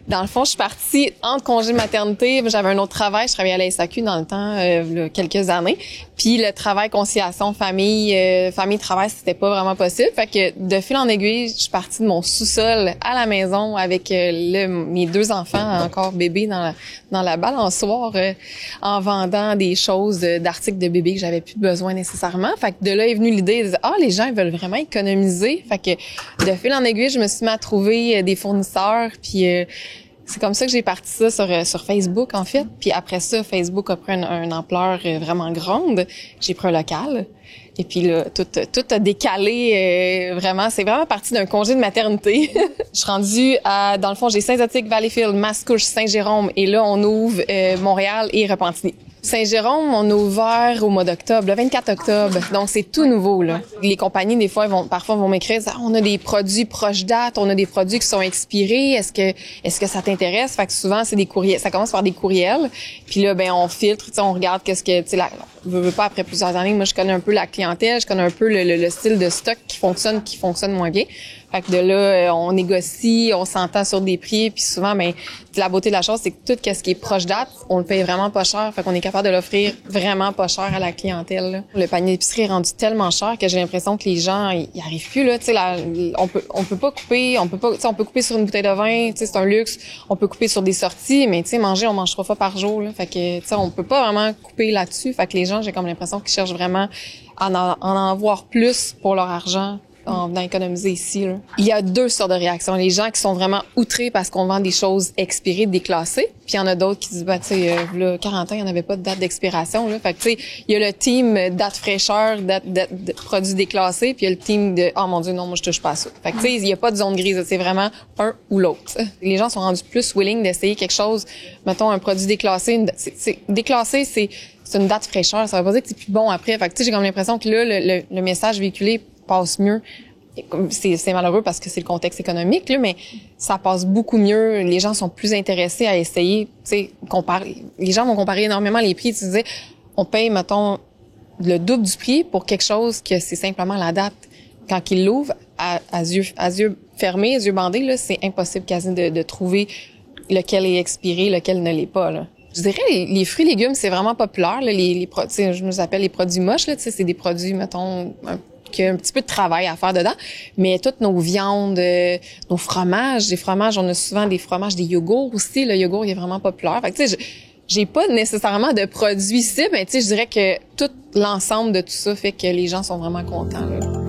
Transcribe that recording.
Dans le fond, je suis partie en congé de maternité. J'avais un autre travail. Je travaillais à la SAQ dans le temps, il y a quelques années. Puis le travail conciliation famille-travail, c'était pas vraiment possible. Fait que de fil en aiguille, je suis partie de mon sous-sol à la maison avec mes 2 enfants encore bébés dans la balançoire en vendant des choses d'articles de bébé que j'avais plus besoin nécessairement. Fait que de là est venue l'idée de dire, les gens ils veulent vraiment économiser. Fait que de fil en aiguille, je me suis mis à trouver des fournisseurs. Puis c'est comme ça que j'ai parti ça sur Facebook, en fait. Puis après ça, Facebook a pris une ampleur vraiment grande. J'ai pris un local. Et puis là, tout a décalé vraiment. C'est vraiment parti d'un congé de maternité. Je suis rendue dans le fond, j'ai Saint-Zotique, Valleyfield, Mascouche, Saint-Jérôme. Et là, on ouvre Montréal et Repentigny. Saint-Jérôme, on a ouvert au mois d'octobre, le 24 octobre. Donc, c'est tout nouveau, là. Les compagnies, des fois, parfois vont m'écrire, on a des produits proches date, on a des produits qui sont expirés. Est-ce que ça t'intéresse? Fait que souvent, c'est des courriels. Ça commence par des courriels. Puis là, on filtre, on regarde qu'est-ce que, veux pas après plusieurs années. Moi, je connais un peu la clientèle, je connais un peu le style de stock qui fonctionne moins bien. Fait que de là, on négocie, on s'entend sur des prix, puis souvent, la beauté de la chose, c'est que tout ce qui est proche date, on le paye vraiment pas cher. Fait qu'on est capable de l'offrir vraiment pas cher à la clientèle, là. Le panier d'épicerie est rendu tellement cher que j'ai l'impression que les gens, ils arrivent plus, là. On peut pas couper, on peut couper sur une bouteille de vin, c'est un luxe. On peut couper sur des sorties, mais manger, on mange 3 fois par jour, là. Fait que, on peut pas vraiment couper là-dessus. Fait que les gens, j'ai comme l'impression qu'ils cherchent vraiment à en avoir plus pour leur argent en venant économiser ici, là. Il y a 2 sortes de réactions. Les gens qui sont vraiment outrés parce qu'on vend des choses expirées, déclassées. Puis il y en a d'autres qui disent, là, 40 ans, il n'y en avait pas de date d'expiration, là. Fait que, il y a le team date fraîcheur, date de produits déclassés, puis il y a le team de, oh mon Dieu, non, moi, je touche pas à ça. Fait que, il n'y a pas de zone grise, c'est vraiment un ou l'autre. Les gens sont rendus plus willing d'essayer quelque chose, mettons, un produit déclassé. Déclassé, c'est une date fraîcheur. Ça veut pas dire que c'est plus bon après. Fait que, j'ai comme l'impression que là, le message véhiculé passe mieux. C'est malheureux parce que c'est le contexte économique, là, mais ça passe beaucoup mieux. Les gens sont plus intéressés à essayer, les gens vont comparer énormément les prix. Tu disais, on paye, mettons, le double du prix pour quelque chose que c'est simplement la date. Quand ils l'ouvrent, à yeux fermés, yeux bandés, là, c'est impossible quasi de trouver lequel est expiré, lequel ne l'est pas, là. Je dirais, les fruits et légumes, c'est vraiment populaire, là, je nous appelle les produits moches, là, c'est des produits, mettons, qui a un petit peu de travail à faire dedans, mais toutes nos viandes, nos fromages, des fromages, on a souvent des fromages, des yogourts aussi, le yogourt il est vraiment populaire. Fait que j'ai pas nécessairement de produits cibles, mais je dirais que tout l'ensemble de tout ça fait que les gens sont vraiment contents, là.